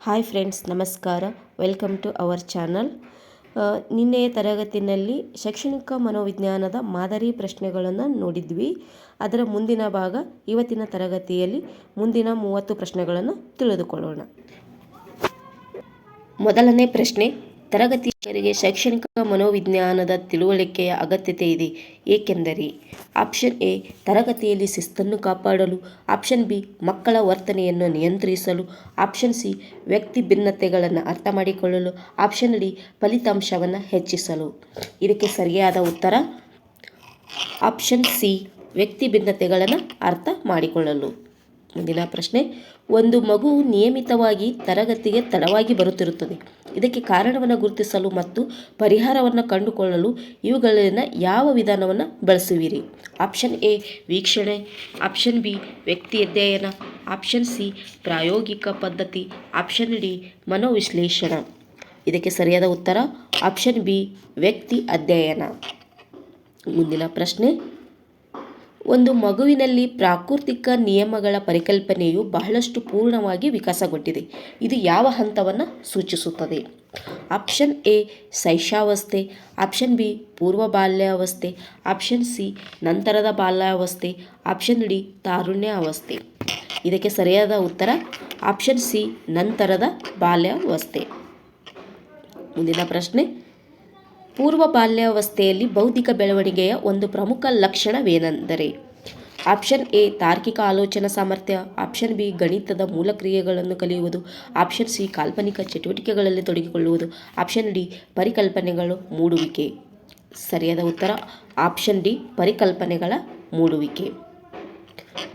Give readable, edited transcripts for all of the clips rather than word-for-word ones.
Hi friends, ನಮಸ್ಕಾರ. Welcome to our channel. ನಿನ್ನೆಯ ತರಗತಿಯಲ್ಲಿ ಶೈಕ್ಷಣಿಕ ಮನೋವಿಜ್ಞಾನದ ಮಾದರಿ ಪ್ರಶ್ನೆಗಳನ್ನು ನೋಡಿದ್ವಿ. ಅದರ ಮುಂದಿನ ಭಾಗ ಇವತ್ತಿನ ತರಗತಿಯಲ್ಲಿ ಮುಂದಿನ 30 ಪ್ರಶ್ನೆಗಳನ್ನು ತಿಳಿದುಕೊಳ್ಳೋಣ. ಮೊದಲನೇ ಪ್ರಶ್ನೆ, ತರಗತಿಯವರಿಗೆ ಶೈಕ್ಷಣಿಕ ಮನೋವಿಜ್ಞಾನದ ತಿಳುವಳಿಕೆಯ ಅಗತ್ಯತೆ ಇದೆ, ಏಕೆಂದರೆ ಆಪ್ಷನ್ ಎ ತರಗತಿಯಲ್ಲಿ ಶಿಸ್ತನ್ನು ಕಾಪಾಡಲು, ಆಪ್ಷನ್ ಬಿ ಮಕ್ಕಳ ವರ್ತನೆಯನ್ನು ನಿಯಂತ್ರಿಸಲು, ಆಪ್ಷನ್ ಸಿ ವ್ಯಕ್ತಿ ಭಿನ್ನತೆಗಳನ್ನು ಅರ್ಥ ಮಾಡಿಕೊಳ್ಳಲು, ಆಪ್ಷನ್ ಡಿ ಫಲಿತಾಂಶವನ್ನು ಹೆಚ್ಚಿಸಲು. ಇದಕ್ಕೆ ಸರಿಯಾದ ಉತ್ತರ ಆಪ್ಷನ್ ಸಿ ವ್ಯಕ್ತಿ ಭಿನ್ನತೆಗಳನ್ನು ಅರ್ಥ ಮಾಡಿಕೊಳ್ಳಲು. ಮುಂದಿನ ಪ್ರಶ್ನೆ, ಒಂದು ಮಗು ನಿಯಮಿತವಾಗಿ ತರಗತಿಗೆ ತಡವಾಗಿ ಬರುತ್ತಿರುತ್ತದೆ. ಇದಕ್ಕೆ ಕಾರಣವನ್ನು ಗುರುತಿಸಲು ಮತ್ತು ಪರಿಹಾರವನ್ನು ಕಂಡುಕೊಳ್ಳಲು ಇವುಗಳಲ್ಲಿನ ಯಾವ ವಿಧಾನವನ್ನು ಬಳಸುವಿರಿ? ಆಪ್ಷನ್ ಎ ವೀಕ್ಷಣೆ, ಆಪ್ಷನ್ ಬಿ ವ್ಯಕ್ತಿ ಅಧ್ಯಯನ, ಆಪ್ಷನ್ ಸಿ ಪ್ರಾಯೋಗಿಕ ಪದ್ಧತಿ, ಆಪ್ಷನ್ ಡಿ ಮನೋವಿಶ್ಲೇಷಣೆ. ಇದಕ್ಕೆ ಸರಿಯಾದ ಉತ್ತರ ಆಪ್ಷನ್ ಬಿ ವ್ಯಕ್ತಿ ಅಧ್ಯಯನ. ಮುಂದಿನ ಪ್ರಶ್ನೆ, ಒಂದು ಮಗುವಿನಲ್ಲಿ ಪ್ರಾಕೃತಿಕ ನಿಯಮಗಳ ಪರಿಕಲ್ಪನೆಯು ಬಹಳಷ್ಟು ಪೂರ್ಣವಾಗಿ ವಿಕಾಸಗೊಂಡಿದೆ. ಇದು ಯಾವ ಹಂತವನ್ನು ಸೂಚಿಸುತ್ತದೆ? ಆಪ್ಷನ್ ಎ ಶೈಶವಾವಸ್ಥೆ, ಆಪ್ಷನ್ ಬಿ ಪೂರ್ವ ಬಾಲ್ಯಾವಸ್ಥೆ, ಆಪ್ಷನ್ ಸಿ ನಂತರದ ಬಾಲ್ಯಾವಸ್ಥೆ, ಆಪ್ಷನ್ ಡಿ ತಾರುಣ್ಯಾವಸ್ಥೆ. ಇದಕ್ಕೆ ಸರಿಯಾದ ಉತ್ತರ ಆಪ್ಷನ್ ಸಿ ನಂತರದ ಬಾಲ್ಯಾವಸ್ಥೆ. ಮುಂದಿನ ಪ್ರಶ್ನೆ, ಪೂರ್ವ ಬಾಲ್ಯಾವಸ್ಥೆಯಲ್ಲಿ ಬೌದ್ಧಿಕ ಬೆಳವಣಿಗೆಯ ಒಂದು ಪ್ರಮುಖ ಲಕ್ಷಣವೇನೆಂದರೆ? ಆಪ್ಷನ್ ಎ ತಾರ್ಕಿಕ ಆಲೋಚನಾ ಸಾಮರ್ಥ್ಯ, ಆಪ್ಷನ್ ಬಿ ಗಣಿತದ ಮೂಲ ಕ್ರಿಯೆಗಳನ್ನು ಕಲಿಯುವುದು, ಆಪ್ಷನ್ ಸಿ ಕಾಲ್ಪನಿಕ ಚಟುವಟಿಕೆಗಳಲ್ಲಿ ತೊಡಗಿಕೊಳ್ಳುವುದು, ಆಪ್ಷನ್ ಡಿ ಪರಿಕಲ್ಪನೆಗಳು ಮೂಡುವಿಕೆ. ಸರಿಯಾದ ಉತ್ತರ ಆಪ್ಷನ್ ಡಿ ಪರಿಕಲ್ಪನೆಗಳ ಮೂಡುವಿಕೆ.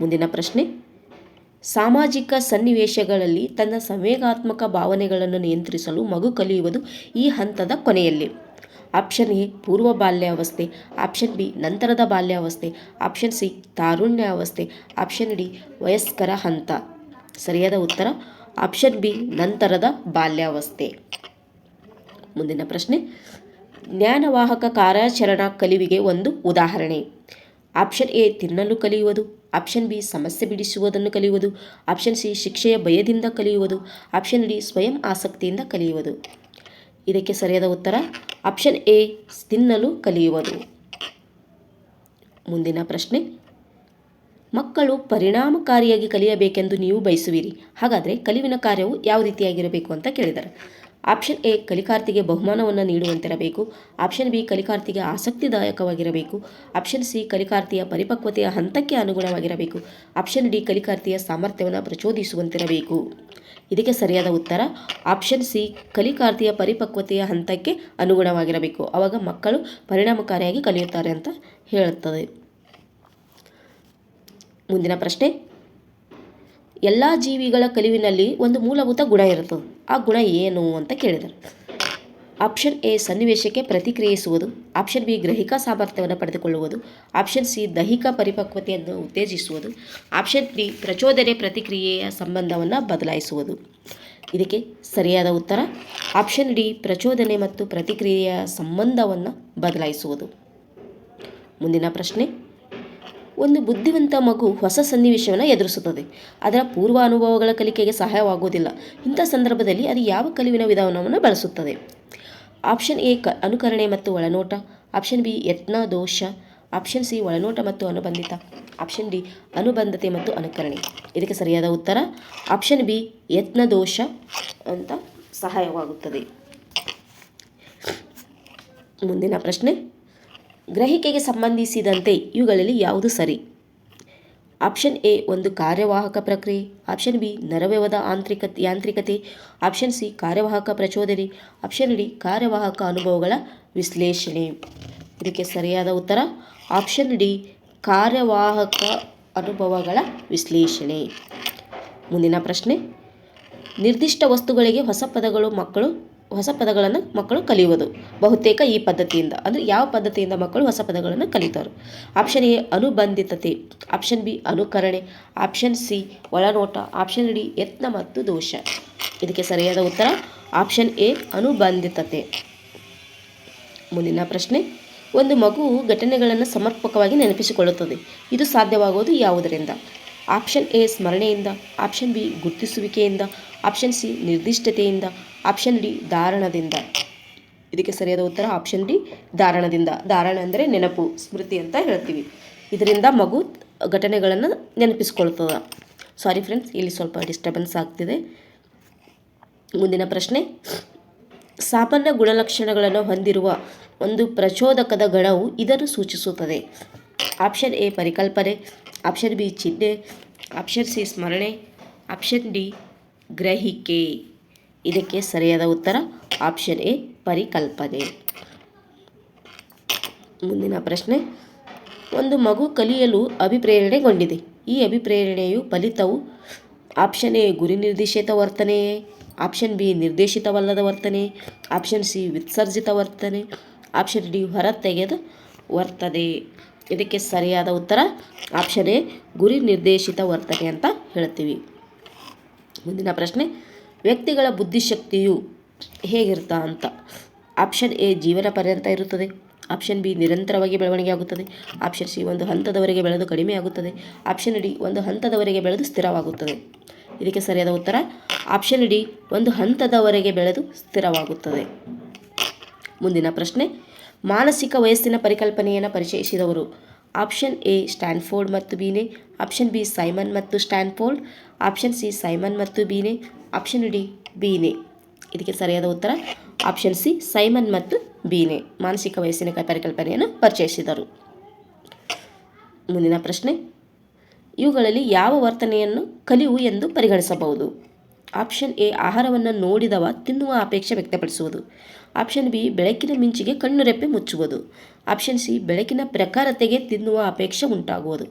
ಮುಂದಿನ ಪ್ರಶ್ನೆ, ಸಾಮಾಜಿಕ ಸನ್ನಿವೇಶಗಳಲ್ಲಿ ತನ್ನ ಸಂವೇಗಾತ್ಮಕ ಭಾವನೆಗಳನ್ನು ನಿಯಂತ್ರಿಸಲು ಮಗು ಕಲಿಯುವುದು ಈ ಹಂತದ ಕೊನೆಯಲ್ಲಿ? ಆಪ್ಷನ್ ಎ ಪೂರ್ವ ಬಾಲ್ಯಾವಸ್ಥೆ, ಆಪ್ಷನ್ ಬಿ ನಂತರದ ಬಾಲ್ಯಾವಸ್ಥೆ, ಆಪ್ಷನ್ ಸಿ ತಾರುಣ್ಯಾವಸ್ಥೆ, ಆಪ್ಷನ್ ಡಿ ವಯಸ್ಕರ ಹಂತ. ಸರಿಯಾದ ಉತ್ತರ ಆಪ್ಷನ್ ಬಿ ನಂತರದ ಬಾಲ್ಯಾವಸ್ಥೆ. ಮುಂದಿನ ಪ್ರಶ್ನೆ, ಜ್ಞಾನವಾಹಕ ಕಾರ್ಯಾಚರಣಾ ಕಲಿವಿಗೆ ಒಂದು ಉದಾಹರಣೆ? ಆಪ್ಷನ್ ಎ ತಿನ್ನಲು ಕಲಿಯುವುದು, ಆಪ್ಷನ್ ಬಿ ಸಮಸ್ಯೆ ಬಿಡಿಸುವುದನ್ನು ಕಲಿಯುವುದು, ಆಪ್ಷನ್ ಸಿ ಶಿಕ್ಷೆಯ ಭಯದಿಂದ ಕಲಿಯುವುದು, ಆಪ್ಷನ್ ಡಿ ಸ್ವಯಂ ಆಸಕ್ತಿಯಿಂದ ಕಲಿಯುವುದು. ಇದಕ್ಕೆ ಸರಿಯಾದ ಉತ್ತರ ಆಪ್ಷನ್ ಎ ತಿನ್ನಲು ಕಲಿಯುವುದು. ಮುಂದಿನ ಪ್ರಶ್ನೆ, ಮಕ್ಕಳು ಪರಿಣಾಮಕಾರಿಯಾಗಿ ಕಲಿಯಬೇಕೆಂದು ನೀವು ಬಯಸುವಿರಿ, ಹಾಗಾದರೆ ಕಲಿವಿನ ಕಾರ್ಯವು ಯಾವ ರೀತಿಯಾಗಿರಬೇಕು ಅಂತ ಕೇಳಿದ್ದಾರೆ. ಆಪ್ಷನ್ ಎ ಕಲಿಕಾರ್ಥಿಗೆ ಬಹುಮಾನವನ್ನು ನೀಡುವಂತಿರಬೇಕು, ಆಪ್ಷನ್ ಬಿ ಕಲಿಕಾರ್ಥಿಗೆ ಆಸಕ್ತಿದಾಯಕವಾಗಿರಬೇಕು, ಆಪ್ಷನ್ ಸಿ ಕಲಿಕಾರ್ಥಿಯ ಪರಿಪಕ್ವತೆಯ ಹಂತಕ್ಕೆ ಅನುಗುಣವಾಗಿರಬೇಕು, ಆಪ್ಷನ್ ಡಿ ಕಲಿಕಾರ್ಥಿಯ ಸಾಮರ್ಥ್ಯವನ್ನು ಪ್ರಚೋದಿಸುವಂತಿರಬೇಕು. ಇದಕ್ಕೆ ಸರಿಯಾದ ಉತ್ತರ ಆಪ್ಷನ್ ಸಿ ಕಲಿಕಾರ್ಥಿಯ ಪರಿಪಕ್ವತೆಯ ಹಂತಕ್ಕೆ ಅನುಗುಣವಾಗಿರಬೇಕು. ಆವಾಗ ಮಕ್ಕಳು ಪರಿಣಾಮಕಾರಿಯಾಗಿ ಕಲಿಯುತ್ತಾರೆ ಅಂತ ಹೇಳುತ್ತದೆ. ಮುಂದಿನ ಪ್ರಶ್ನೆ, ಎಲ್ಲ ಜೀವಿಗಳ ಕಲಿವಿನಲ್ಲಿ ಒಂದು ಮೂಲಭೂತ ಗುಣ ಇರುತ್ತದೆ. ಆ ಗುಣ ಏನು ಅಂತ ಕೇಳಿದರು. ಆಪ್ಷನ್ ಎ ಸನ್ನಿವೇಶಕ್ಕೆ ಪ್ರತಿಕ್ರಿಯಿಸುವುದು, ಆಪ್ಷನ್ ಬಿ ಗ್ರಹಿಕಾ ಸಾಮರ್ಥ್ಯವನ್ನು ಪಡೆದುಕೊಳ್ಳುವುದು, ಆಪ್ಷನ್ ಸಿ ದೈಹಿಕ ಪರಿಪಕ್ವತೆಯನ್ನು ಉತ್ತೇಜಿಸುವುದು, ಆಪ್ಷನ್ ಡಿ ಪ್ರಚೋದನೆ ಪ್ರತಿಕ್ರಿಯೆಯ ಸಂಬಂಧವನ್ನು ಬದಲಾಯಿಸುವುದು. ಇದಕ್ಕೆ ಸರಿಯಾದ ಉತ್ತರ ಆಪ್ಷನ್ ಡಿ ಪ್ರಚೋದನೆ ಮತ್ತು ಪ್ರತಿಕ್ರಿಯೆಯ ಸಂಬಂಧವನ್ನು ಬದಲಾಯಿಸುವುದು. ಮುಂದಿನ ಪ್ರಶ್ನೆ, ಒಂದು ಬುದ್ಧಿವಂತ ಮಗು ಹೊಸ ಸನ್ನಿವೇಶವನ್ನು ಎದುರಿಸುತ್ತದೆ. ಅದರ ಪೂರ್ವ ಅನುಭವಗಳ ಕಲಿಕೆಗೆ ಸಹಾಯವಾಗುವುದಿಲ್ಲ. ಇಂಥ ಸಂದರ್ಭದಲ್ಲಿ ಅದು ಯಾವ ಕಲಿವಿನ ವಿಧಾನವನ್ನು ಬಳಸುತ್ತದೆ? ಆಪ್ಷನ್ ಎ ಅನುಕರಣೆ ಮತ್ತು ಒಳನೋಟ, ಆಪ್ಷನ್ ಬಿ ಯತ್ನ ದೋಷ, ಆಪ್ಷನ್ ಸಿ ಒಳನೋಟ ಮತ್ತು ಅನುಬಂಧಿತ, ಆಪ್ಷನ್ ಡಿ ಅನುಬಂಧತೆ ಮತ್ತು ಅನುಕರಣೆ. ಇದಕ್ಕೆ ಸರಿಯಾದ ಉತ್ತರ ಆಪ್ಷನ್ ಬಿ ಯತ್ನ ದೋಷ ಅಂತ ಸಹಾಯವಾಗುತ್ತದೆ. ಮುಂದಿನ ಪ್ರಶ್ನೆ, ಗ್ರಹಿಕೆಗೆ ಸಂಬಂಧಿಸಿದಂತೆ ಇವುಗಳಲ್ಲಿ ಯಾವುದು ಸರಿ? ಆಪ್ಷನ್ ಎ ಒಂದು ಕಾರ್ಯವಾಹಕ ಪ್ರಕ್ರಿಯೆ, ಆಪ್ಷನ್ ಬಿ ನರವ್ಯವದ ಯಾಂತ್ರಿಕತೆ, ಆಪ್ಷನ್ ಸಿ ಕಾರ್ಯವಾಹಕ ಪ್ರಚೋದನೆ, ಆಪ್ಷನ್ ಡಿ ಕಾರ್ಯವಾಹಕ ಅನುಭವಗಳ ವಿಶ್ಲೇಷಣೆ. ಇದಕ್ಕೆ ಸರಿಯಾದ ಉತ್ತರ ಆಪ್ಷನ್ ಡಿ ಕಾರ್ಯವಾಹಕ ಅನುಭವಗಳ ವಿಶ್ಲೇಷಣೆ. ಮುಂದಿನ ಪ್ರಶ್ನೆ, ನಿರ್ದಿಷ್ಟ ವಸ್ತುಗಳಿಗೆ ಹೊಸ ಪದಗಳನ್ನು ಮಕ್ಕಳು ಕಲಿಯುವುದು ಬಹುತೇಕ ಈ ಪದ್ಧತಿಯಿಂದ. ಅಂದರೆ ಯಾವ ಪದ್ಧತಿಯಿಂದ ಮಕ್ಕಳು ಹೊಸ ಪದಗಳನ್ನು ಕಲಿತಾರೆ? ಆಪ್ಷನ್ ಎ ಅನುಬಂಧಿತತೆ, ಆಪ್ಷನ್ ಬಿ ಅನುಕರಣೆ, ಆಪ್ಷನ್ ಸಿ ಒಳನೋಟ, ಆಪ್ಷನ್ ಡಿ ಯತ್ನ ಮತ್ತು ದೋಷ. ಇದಕ್ಕೆ ಸರಿಯಾದ ಉತ್ತರ ಆಪ್ಷನ್ ಎ ಅನುಬಂಧಿತತೆ. ಮುಂದಿನ ಪ್ರಶ್ನೆ, ಒಂದು ಮಗುವು ಘಟನೆಗಳನ್ನು ಸಮರ್ಪಕವಾಗಿ ನೆನಪಿಸಿಕೊಳ್ಳುತ್ತದೆ. ಇದು ಸಾಧ್ಯವಾಗುವುದು ಯಾವುದರಿಂದ? ಆಪ್ಷನ್ ಎ ಸ್ಮರಣೆಯಿಂದ, ಆಪ್ಷನ್ ಬಿ ಗುರುತಿಸುವಿಕೆಯಿಂದ, ಆಪ್ಷನ್ ಸಿ ನಿರ್ದಿಷ್ಟತೆಯಿಂದ, ಆಪ್ಷನ್ ಡಿ ಧಾರಣದಿಂದ. ಇದಕ್ಕೆ ಸರಿಯಾದ ಉತ್ತರ ಆಪ್ಷನ್ ಡಿ ಧಾರಣದಿಂದ. ಧಾರಣ ಅಂದರೆ ನೆನಪು, ಸ್ಮೃತಿ ಅಂತ ಹೇಳ್ತೀವಿ. ಇದರಿಂದ ಮಗು ಘಟನೆಗಳನ್ನು ನೆನಪಿಸ್ಕೊಳ್ತದೆ. ಸಾರಿ ಫ್ರೆಂಡ್ಸ್, ಇಲ್ಲಿ ಸ್ವಲ್ಪ ಡಿಸ್ಟರ್ಬೆನ್ಸ್ ಆಗ್ತಿದೆ. ಮುಂದಿನ ಪ್ರಶ್ನೆ, ಸಾಮಾನ್ಯ ಗುಣಲಕ್ಷಣಗಳನ್ನು ಹೊಂದಿರುವ ಒಂದು ಪ್ರಚೋದಕದ ಗಣವು ಇದನ್ನು ಸೂಚಿಸುತ್ತದೆ. ಆಪ್ಷನ್ ಎ ಪರಿಕಲ್ಪನೆ, ಆಪ್ಷನ್ ಬಿ ಚಿಹ್ನೆ, ಆಪ್ಷನ್ ಸಿ ಸ್ಮರಣೆ, ಆಪ್ಷನ್ ಡಿ ಗ್ರಹಿಕೆ. ಇದಕ್ಕೆ ಸರಿಯಾದ ಉತ್ತರ ಆಪ್ಷನ್ ಎ ಪರಿಕಲ್ಪನೆ. ಮುಂದಿನ ಪ್ರಶ್ನೆ, ಒಂದು ಮಗು ಕಲಿಯಲು ಅಭಿಪ್ರೇರಣೆಗೊಂಡಿದೆ. ಈ ಅಭಿಪ್ರೇರಣೆಯು ಫಲಿತವು ಆಪ್ಷನ್ ಎ ಗುರಿ ನಿರ್ದೇಶಿತ ವರ್ತನೆಯೇ, ಆಪ್ಷನ್ ಬಿ ನಿರ್ದೇಶಿತವಲ್ಲದ ವರ್ತನೆ, ಆಪ್ಷನ್ ಸಿ ವಿಸರ್ಜಿತ ವರ್ತನೆ, ಆಪ್ಷನ್ ಡಿ ಹೊರತೆಗೆದ ವರ್ತನೆ. ಇದಕ್ಕೆ ಸರಿಯಾದ ಉತ್ತರ ಆಪ್ಷನ್ ಎ ಗುರಿ ನಿರ್ದೇಶಿತ ವರ್ತನೆ ಅಂತ ಹೇಳ್ತೀವಿ. ಮುಂದಿನ ಪ್ರಶ್ನೆ, ವ್ಯಕ್ತಿಗಳ ಬುದ್ಧಿಶಕ್ತಿಯು ಹೇಗಿರ್ತಾ ಅಂತ. ಆಪ್ಷನ್ ಎ ಜೀವನ ಪರ್ಯಂತ ಇರುತ್ತದೆ, ಆಪ್ಷನ್ ಬಿ ನಿರಂತರವಾಗಿ ಬೆಳವಣಿಗೆ ಆಗುತ್ತದೆ, ಆಪ್ಷನ್ ಸಿ ಒಂದು ಹಂತದವರೆಗೆ ಬೆಳೆದು ಕಡಿಮೆ ಆಗುತ್ತದೆ, ಆಪ್ಷನ್ ಡಿ ಒಂದು ಹಂತದವರೆಗೆ ಬೆಳೆದು ಸ್ಥಿರವಾಗುತ್ತದೆ. ಇದಕ್ಕೆ ಸರಿಯಾದ ಉತ್ತರ ಆಪ್ಷನ್ ಡಿ ಒಂದು ಹಂತದವರೆಗೆ ಬೆಳೆದು ಸ್ಥಿರವಾಗುತ್ತದೆ. ಮುಂದಿನ ಪ್ರಶ್ನೆ, ಮಾನಸಿಕ ವಯಸ್ಸಿನ ಪರಿಕಲ್ಪನೆಯನ್ನು ಪರಿಚಯಿಸಿದವರು. ಆಪ್ಷನ್ ಎ ಸ್ಟ್ಯಾನ್ಫೋರ್ಡ್ ಮತ್ತು ಬೀನೆ, ಆಪ್ಷನ್ ಬಿ ಸೈಮನ್ ಮತ್ತು ಸ್ಟ್ಯಾನ್ಫೋರ್ಡ್, ಆಪ್ಷನ್ ಸಿ ಸೈಮನ್ ಮತ್ತು ಬೀನೆ, ಆಪ್ಷನ್ ಡಿ ಬೀನೆ. ಇದಕ್ಕೆ ಸರಿಯಾದ ಉತ್ತರ ಆಪ್ಷನ್ ಸಿ ಸೈಮನ್ ಮತ್ತು ಬೀನೆ ಮಾನಸಿಕ ವಯಸ್ಸಿನ ಪರಿಕಲ್ಪನೆಯನ್ನು ಪರಿಚಯಿಸಿದರು. ಮುಂದಿನ ಪ್ರಶ್ನೆ, ಇವುಗಳಲ್ಲಿ ಯಾವ ವರ್ತನೆಯನ್ನು ಕಲಿವು ಎಂದು ಪರಿಗಣಿಸಬಹುದು. ಆಪ್ಷನ್ ಎ ಆಹಾರವನ್ನು ನೋಡಿದವ ತಿನ್ನುವ ಅಪೇಕ್ಷೆ ವ್ಯಕ್ತಪಡಿಸುವುದು, ಆಪ್ಷನ್ ಬಿ ಬೆಳಕಿನ ಮಿಂಚಿಗೆ ಕಣ್ಣುರೆಪ್ಪೆ ಮುಚ್ಚುವುದು, ಆಪ್ಷನ್ ಸಿ ಬೆಳಕಿನ ಪ್ರಖರತೆಗೆ ತಿನ್ನುವ ಅಪೇಕ್ಷೆ ಉಂಟಾಗುವುದು,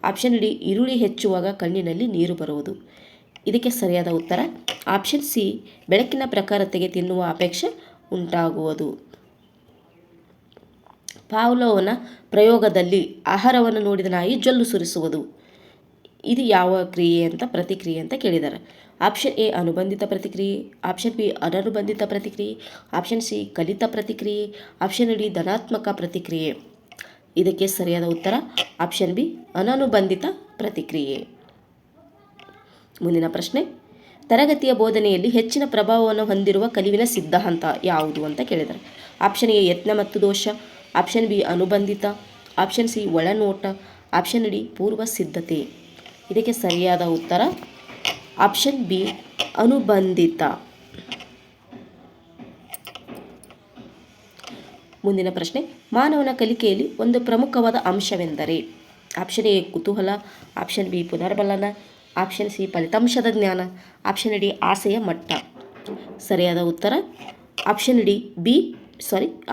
ಆಪ್ಷನ್ ಡಿ ಈರುಳ್ಳಿ ಹೆಚ್ಚುವಾಗ ಕಣ್ಣಿನಲ್ಲಿ ನೀರು ಬರುವುದು. ಇದಕ್ಕೆ ಸರಿಯಾದ ಉತ್ತರ ಆಪ್ಷನ್ ಸಿ ಬೆಳಕಿನ ಪ್ರಖರತೆಗೆ ತಿನ್ನುವ ಅಪೇಕ್ಷೆ ಉಂಟಾಗುವುದು. ಪಾವ್ಲೋವನ ಪ್ರಯೋಗದಲ್ಲಿ ಆಹಾರವನ್ನು ನೋಡಿದ ನಾಯಿ ಜೊಲ್ಲು ಸುರಿಸುವುದು. ಇದು ಯಾವ ಕ್ರಿಯೆ ಅಂತ ಪ್ರತಿಕ್ರಿಯೆ ಅಂತ ಕೇಳಿದ್ದಾರೆ. ಆಪ್ಷನ್ ಎ ಅನುಬಂಧಿತ ಪ್ರತಿಕ್ರಿಯೆ, ಆಪ್ಷನ್ ಬಿ ಅನನುಬಂಧಿತ ಪ್ರತಿಕ್ರಿಯೆ, ಆಪ್ಷನ್ ಸಿ ಕಲಿತ ಪ್ರತಿಕ್ರಿಯೆ, ಆಪ್ಷನ್ ಡಿ ಧನಾತ್ಮಕ ಪ್ರತಿಕ್ರಿಯೆ. ಇದಕ್ಕೆ ಸರಿಯಾದ ಉತ್ತರ ಆಪ್ಷನ್ ಬಿ ಅನನುಬಂಧಿತ ಪ್ರತಿಕ್ರಿಯೆ. ಮುಂದಿನ ಪ್ರಶ್ನೆ, ತರಗತಿಯ ಬೋಧನೆಯಲ್ಲಿ ಹೆಚ್ಚಿನ ಪ್ರಭಾವವನ್ನು ಹೊಂದಿರುವ ಕಲಿವಿನ ಸಿದ್ಧಾಂತ ಯಾವುದು ಅಂತ ಕೇಳಿದ್ದಾರೆ. ಆಪ್ಷನ್ ಎ ಯತ್ನ ಮತ್ತು ದೋಷ, ಆಪ್ಷನ್ ಬಿ ಅನುಬಂಧಿತ, ಆಪ್ಷನ್ ಸಿ ಒಳನೋಟ, ಆಪ್ಷನ್ ಡಿ ಪೂರ್ವ ಸಿದ್ಧತೆ. ಇದಕ್ಕೆ ಸರಿಯಾದ ಉತ್ತರ ಆಪ್ಷನ್ ಬಿ ಅನುಬಂಧಿತ. ಮುಂದಿನ ಪ್ರಶ್ನೆ, ಮಾನವನ ಕಲಿಕೆಯಲ್ಲಿ ಒಂದು ಪ್ರಮುಖವಾದ ಅಂಶವೆಂದರೆ. ಆಪ್ಷನ್ ಎ ಕುತೂಹಲ, ಆಪ್ಷನ್ ಬಿ ಪುನರ್ಬಲನ, ಆಪ್ಷನ್ ಸಿ ಫಲಿತಾಂಶದ ಜ್ಞಾನ, ಆಪ್ಷನ್ ಡಿ ಆಸೆಯ ಮಟ್ಟ. ಸರಿಯಾದ ಉತ್ತರ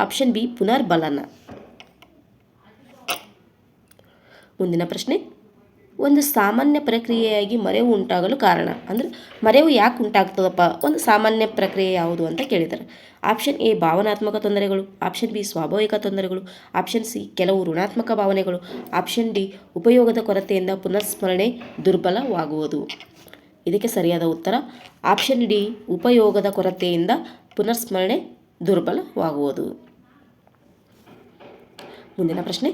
ಆಪ್ಷನ್ ಬಿ ಪುನರ್ಬಲನ. ಮುಂದಿನ ಪ್ರಶ್ನೆ, ಒಂದು ಸಾಮಾನ್ಯ ಪ್ರಕ್ರಿಯೆಯಾಗಿ ಮರೆವು ಉಂಟಾಗಲು ಕಾರಣ. ಅಂದರೆ ಮರೆವು ಯಾಕೆ ಉಂಟಾಗ್ತದಪ್ಪ, ಒಂದು ಸಾಮಾನ್ಯ ಪ್ರಕ್ರಿಯೆ ಯಾವುದು ಅಂತ ಕೇಳಿದ್ದಾರೆ. ಆಪ್ಷನ್ ಎ ಭಾವನಾತ್ಮಕ ತೊಂದರೆಗಳು, ಆಪ್ಷನ್ ಬಿ ಸ್ವಾಭಾವಿಕ ತೊಂದರೆಗಳು, ಆಪ್ಷನ್ ಸಿ ಕೆಲವು ಋಣಾತ್ಮಕ ಭಾವನೆಗಳು, ಆಪ್ಷನ್ ಡಿ ಉಪಯೋಗದ ಕೊರತೆಯಿಂದ ಪುನರ್ಸ್ಮರಣೆ ದುರ್ಬಲವಾಗುವುದು. ಇದಕ್ಕೆ ಸರಿಯಾದ ಉತ್ತರ ಆಪ್ಷನ್ ಡಿ ಉಪಯೋಗದ ಕೊರತೆಯಿಂದ ಪುನರ್ಸ್ಮರಣೆ ದುರ್ಬಲವಾಗುವುದು. ಮುಂದಿನ ಪ್ರಶ್ನೆ,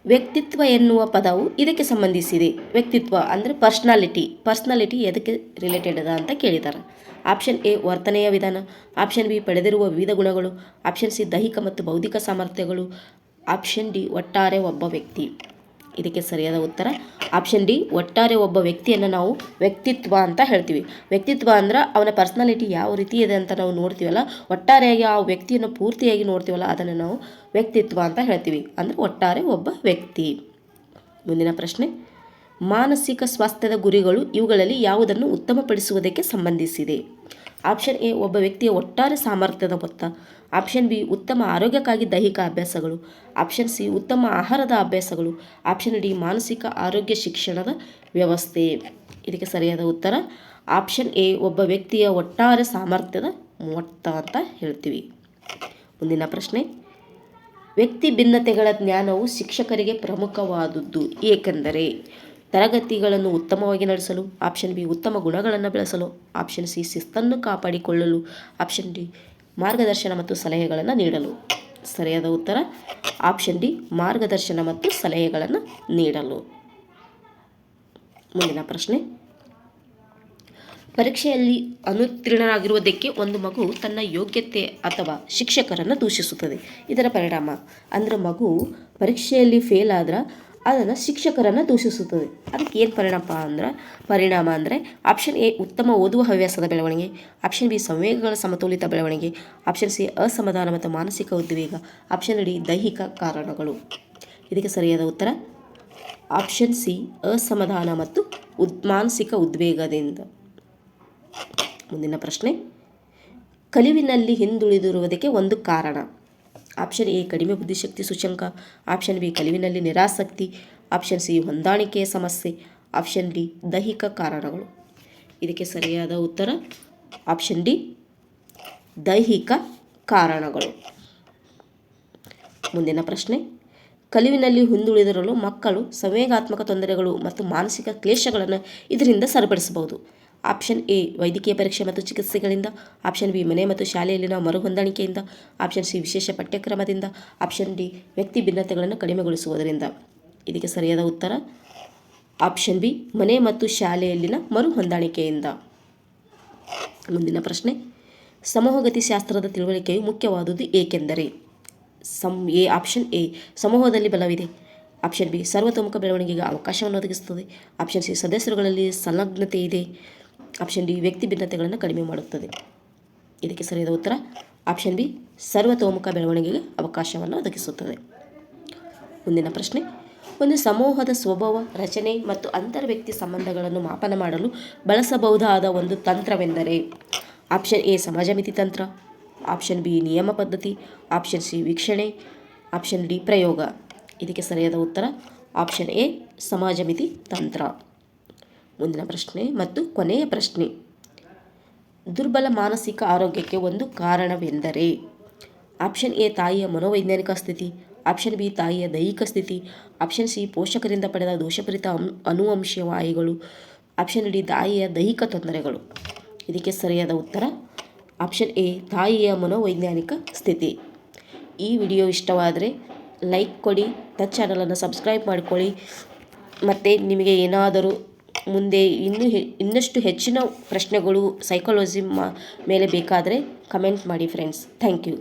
ವ್ಯಕ್ತಿತ್ವ ಎನ್ನುವ ಪದವು ಇದಕ್ಕೆ ಸಂಬಂಧಿಸಿದೆ. ವ್ಯಕ್ತಿತ್ವ ಅಂದರೆ ಪರ್ಸ್ನಾಲಿಟಿ ಎದಕ್ಕೆ ರಿಲೇಟೆಡ್ ಅದ ಅಂತ ಕೇಳಿದ್ದಾರೆ. ಆಪ್ಷನ್ ಎ ವರ್ತನೆಯ ವಿಧಾನ, ಆಪ್ಷನ್ ಬಿ ಪಡೆದಿರುವ ವಿವಿಧ ಗುಣಗಳು, ಆಪ್ಷನ್ ಸಿ ದೈಹಿಕ ಮತ್ತು ಬೌದ್ಧಿಕ ಸಾಮರ್ಥ್ಯಗಳು, ಆಪ್ಷನ್ ಡಿ ಒಟ್ಟಾರೆ ಒಬ್ಬ ವ್ಯಕ್ತಿ. ಇದಕ್ಕೆ ಸರಿಯಾದ ಉತ್ತರ ಆಪ್ಷನ್ ಡಿ ಒಟ್ಟಾರೆ ಒಬ್ಬ ವ್ಯಕ್ತಿಯನ್ನು ನಾವು ವ್ಯಕ್ತಿತ್ವ ಅಂತ ಹೇಳ್ತೀವಿ. ವ್ಯಕ್ತಿತ್ವ ಅಂದ್ರೆ ಅವನ ಪರ್ಸ್ನಾಲಿಟಿ ಯಾವ ರೀತಿ ಇದೆ ಅಂತ ನಾವು ನೋಡ್ತೀವಲ್ಲ, ಒಟ್ಟಾರೆಯಾಗಿ ಆ ವ್ಯಕ್ತಿಯನ್ನು ಪೂರ್ತಿಯಾಗಿ ನೋಡ್ತೀವಲ್ಲ, ಅದನ್ನು ನಾವು ವ್ಯಕ್ತಿತ್ವ ಅಂತ ಹೇಳ್ತೀವಿ. ಅಂದರೆ ಒಟ್ಟಾರೆ ಒಬ್ಬ ವ್ಯಕ್ತಿ. ಮುಂದಿನ ಪ್ರಶ್ನೆ, ಮಾನಸಿಕ ಸ್ವಾಸ್ಥ್ಯದ ಗುರಿಗಳು ಇವುಗಳಲ್ಲಿ ಯಾವುದನ್ನು ಉತ್ತಮಪಡಿಸುವುದಕ್ಕೆ ಸಂಬಂಧಿಸಿದೆ. ಆಪ್ಷನ್ ಎ ಒಬ್ಬ ವ್ಯಕ್ತಿಯ ಒಟ್ಟಾರೆ ಸಾಮರ್ಥ್ಯದ ಮೊತ್ತ, ಆಪ್ಷನ್ ಬಿ ಉತ್ತಮ ಆರೋಗ್ಯಕ್ಕಾಗಿ ದೈಹಿಕ ಅಭ್ಯಾಸಗಳು, ಆಪ್ಷನ್ ಸಿ ಉತ್ತಮ ಆಹಾರದ ಅಭ್ಯಾಸಗಳು, ಆಪ್ಷನ್ ಡಿ ಮಾನಸಿಕ ಆರೋಗ್ಯ ಶಿಕ್ಷಣದ ವ್ಯವಸ್ಥೆ. ಇದಕ್ಕೆ ಸರಿಯಾದ ಉತ್ತರ ಆಪ್ಷನ್ ಎ ಒಬ್ಬ ವ್ಯಕ್ತಿಯ ಒಟ್ಟಾರೆ ಸಾಮರ್ಥ್ಯದ ಮೊತ್ತ ಅಂತ ಹೇಳ್ತೀವಿ. ಮುಂದಿನ ಪ್ರಶ್ನೆ, ವ್ಯಕ್ತಿ ಭಿನ್ನತೆಗಳ ಜ್ಞಾನವು ಶಿಕ್ಷಕರಿಗೆ ಪ್ರಮುಖವಾದುದು ಏಕೆಂದರೆ. ತರಗತಿಗಳನ್ನು ಉತ್ತಮವಾಗಿ ನಡೆಸಲು, ಆಪ್ಷನ್ ಬಿ ಉತ್ತಮ ಗುಣಗಳನ್ನು ಬೆಳೆಸಲು, ಆಪ್ಷನ್ ಸಿ ಶಿಸ್ತನ್ನು ಕಾಪಾಡಿಕೊಳ್ಳಲು, ಆಪ್ಷನ್ ಡಿ ಮಾರ್ಗದರ್ಶನ ಮತ್ತು ಸಲಹೆಗಳನ್ನು ನೀಡಲು. ಸರಿಯಾದ ಉತ್ತರ ಆಪ್ಷನ್ ಡಿ ಮಾರ್ಗದರ್ಶನ ಮತ್ತು ಸಲಹೆಗಳನ್ನು ನೀಡಲು. ಮುಂದಿನ ಪ್ರಶ್ನೆ, ಪರೀಕ್ಷೆಯಲ್ಲಿ ಅನುತ್ತೀರ್ಣರಾಗಿರುವುದಕ್ಕೆ ಒಂದು ಮಗು ತನ್ನ ಯೋಗ್ಯತೆ ಅಥವಾ ಶಿಕ್ಷಕರನ್ನು ದೂಷಿಸುತ್ತದೆ. ಇದರ ಪರಿಣಾಮ ಅಂದರೆ ಮಗು ಪರೀಕ್ಷೆಯಲ್ಲಿ ಫೇಲ್ ಆದ್ರೆ ಅದನ್ನು ಶಿಕ್ಷಕರನ್ನು ದೂಷಿಸುತ್ತದೆ. ಅದಕ್ಕೆ ಏನು ಪರಿಣಾಮ ಅಂದರೆ ಆಪ್ಷನ್ ಎ ಉತ್ತಮ ಓದುವ ಹವ್ಯಾಸದ ಬೆಳವಣಿಗೆ, ಆಪ್ಷನ್ ಬಿ ಸಂವೇಗಗಳ ಸಮತೋಲಿತ ಬೆಳವಣಿಗೆ, ಆಪ್ಷನ್ ಸಿ ಅಸಮಾಧಾನ ಮತ್ತು ಮಾನಸಿಕ ಉದ್ವೇಗ, ಆಪ್ಷನ್ ಡಿ ದೈಹಿಕ ಕಾರಣಗಳು. ಇದಕ್ಕೆ ಸರಿಯಾದ ಉತ್ತರ ಆಪ್ಷನ್ ಸಿ ಅಸಮಾಧಾನ ಮತ್ತು ಮಾನಸಿಕ ಉದ್ವೇಗದಿಂದ. ಮುಂದಿನ ಪ್ರಶ್ನೆ, ಕಲಿವಿನಲ್ಲಿ ಹಿಂದುಳಿದಿರುವುದಕ್ಕೆ ಒಂದು ಕಾರಣ. ಆಪ್ಷನ್ ಎ ಕಡಿಮೆ ಬುದ್ಧಿಶಕ್ತಿ ಸೂಚ್ಯಂಕ, ಆಪ್ಷನ್ ಬಿ ಕಲಿವಿನಲ್ಲಿ ನಿರಾಸಕ್ತಿ, ಆಪ್ಷನ್ ಸಿ ಹೊಂದಾಣಿಕೆಯ ಸಮಸ್ಯೆ, ಆಪ್ಷನ್ ಡಿ ದೈಹಿಕ ಕಾರಣಗಳು. ಇದಕ್ಕೆ ಸರಿಯಾದ ಉತ್ತರ ಆಪ್ಷನ್ ಡಿ ದೈಹಿಕ ಕಾರಣಗಳು. ಮುಂದಿನ ಪ್ರಶ್ನೆ, ಕಲಿವಿನಲ್ಲಿ ಹಿಂದುಳಿದಿರಲು ಮಕ್ಕಳು ಸಂವೇಗಾತ್ಮಕ ತೊಂದರೆಗಳು ಮತ್ತು ಮಾನಸಿಕ ಕ್ಲೇಶಗಳನ್ನು ಇದರಿಂದ ಸರಿಪಡಿಸಬಹುದು. ಆಪ್ಷನ್ ಎ ವೈದ್ಯಕೀಯ ಪರೀಕ್ಷೆ ಮತ್ತು ಚಿಕಿತ್ಸೆಗಳಿಂದ, ಆಪ್ಷನ್ ಬಿ ಮನೆ ಮತ್ತು ಶಾಲೆಯಲ್ಲಿನ ಮರುಹೊಂದಾಣಿಕೆಯಿಂದ, ಆಪ್ಷನ್ ಸಿ ವಿಶೇಷ ಪಠ್ಯಕ್ರಮದಿಂದ, ಆಪ್ಷನ್ ಡಿ ವ್ಯಕ್ತಿ ಭಿನ್ನತೆಗಳನ್ನು ಕಡಿಮೆಗೊಳಿಸುವುದರಿಂದ. ಇದಕ್ಕೆ ಸರಿಯಾದ ಉತ್ತರ ಆಪ್ಷನ್ ಬಿ ಮನೆ ಮತ್ತು ಶಾಲೆಯಲ್ಲಿನ ಮರುಹೊಂದಾಣಿಕೆಯಿಂದ. ಮುಂದಿನ ಪ್ರಶ್ನೆ, ಸಮೂಹಗತಿ ಶಾಸ್ತ್ರದ ತಿಳುವಳಿಕೆಯು ಮುಖ್ಯವಾದುದು ಏಕೆಂದರೆ. ಆಪ್ಷನ್ ಎ ಸಮೂಹದಲ್ಲಿ ಬಲವಿದೆ, ಆಪ್ಷನ್ ಬಿ ಸರ್ವತೋಮುಖ ಬೆಳವಣಿಗೆಗೆ ಅವಕಾಶವನ್ನು ಒದಗಿಸುತ್ತದೆ, ಆಪ್ಷನ್ ಸಿ ಸದಸ್ಯರುಗಳಲ್ಲಿ ಸಂಲಗ್ನತೆ ಇದೆ, ಆಪ್ಷನ್ ಡಿ ವ್ಯಕ್ತಿ ಭಿನ್ನತೆಗಳನ್ನು ಕಡಿಮೆ ಮಾಡುತ್ತದೆ. ಇದಕ್ಕೆ ಸರಿಯಾದ ಉತ್ತರ ಆಪ್ಷನ್ ಬಿ ಸರ್ವತೋಮುಖ ಬೆಳವಣಿಗೆಗೆ ಅವಕಾಶವನ್ನು ಒದಗಿಸುತ್ತದೆ. ಮುಂದಿನ ಪ್ರಶ್ನೆ, ಒಂದು ಸಮೂಹದ ಸ್ವಭಾವ, ರಚನೆ ಮತ್ತು ಅಂತರ್ವ್ಯಕ್ತಿ ಸಂಬಂಧಗಳನ್ನು ಮಾಪನ ಮಾಡಲು ಬಳಸಬಹುದಾದ ಒಂದು ತಂತ್ರವೆಂದರೆ. ಆಪ್ಷನ್ ಎ ಸಮಾಜ ಮಿತಿ ತಂತ್ರ, ಆಪ್ಷನ್ ಬಿ ನಿಯಮ ಪದ್ಧತಿ, ಆಪ್ಷನ್ ಸಿ ವೀಕ್ಷಣೆ, ಆಪ್ಷನ್ ಡಿ ಪ್ರಯೋಗ. ಇದಕ್ಕೆ ಸರಿಯಾದ ಉತ್ತರ ಆಪ್ಷನ್ ಎ ಸಮಾಜ ಮಿತಿ ತಂತ್ರ. ಮುಂದಿನ ಪ್ರಶ್ನೆ ಮತ್ತು ಕೊನೆಯ ಪ್ರಶ್ನೆ, ದುರ್ಬಲ ಮಾನಸಿಕ ಆರೋಗ್ಯಕ್ಕೆ ಒಂದು ಕಾರಣವೆಂದರೆ. ಆಪ್ಷನ್ ಎ ತಾಯಿಯ ಮನೋವೈಜ್ಞಾನಿಕ ಸ್ಥಿತಿ, ಆಪ್ಷನ್ ಬಿ ತಾಯಿಯ ದೈಹಿಕ ಸ್ಥಿತಿ, ಆಪ್ಷನ್ ಸಿ ಪೋಷಕರಿಂದ ಪಡೆದ ದೋಷಪೂರಿತ ಅನುವಂಶೀಯವಾಹಿಗಳು, ಆಪ್ಷನ್ ಡಿ ತಾಯಿಯ ದೈಹಿಕ ತೊಂದರೆಗಳು. ಇದಕ್ಕೆ ಸರಿಯಾದ ಉತ್ತರ ಆಪ್ಷನ್ ಎ ತಾಯಿಯ ಮನೋವೈಜ್ಞಾನಿಕ ಸ್ಥಿತಿ. ಈ ವಿಡಿಯೋ ಇಷ್ಟವಾದರೆ ಲೈಕ್ ಕೊಡಿ, ನನ್ನ ಚಾನಲನ್ನು ಸಬ್ಸ್ಕ್ರೈಬ್ ಮಾಡಿಕೊಳ್ಳಿ. ಮತ್ತು ನಿಮಗೆ ಏನಾದರೂ ಮುಂದೆ ಇನ್ನಷ್ಟು ಹೆಚ್ಚಿನ ಪ್ರಶ್ನೆಗಳು ಸೈಕಾಲಜಿ ಮೇಲೆ ಬೇಕಾದರೆ ಕಮೆಂಟ್ ಮಾಡಿ ಫ್ರೆಂಡ್ಸ್. Thank you.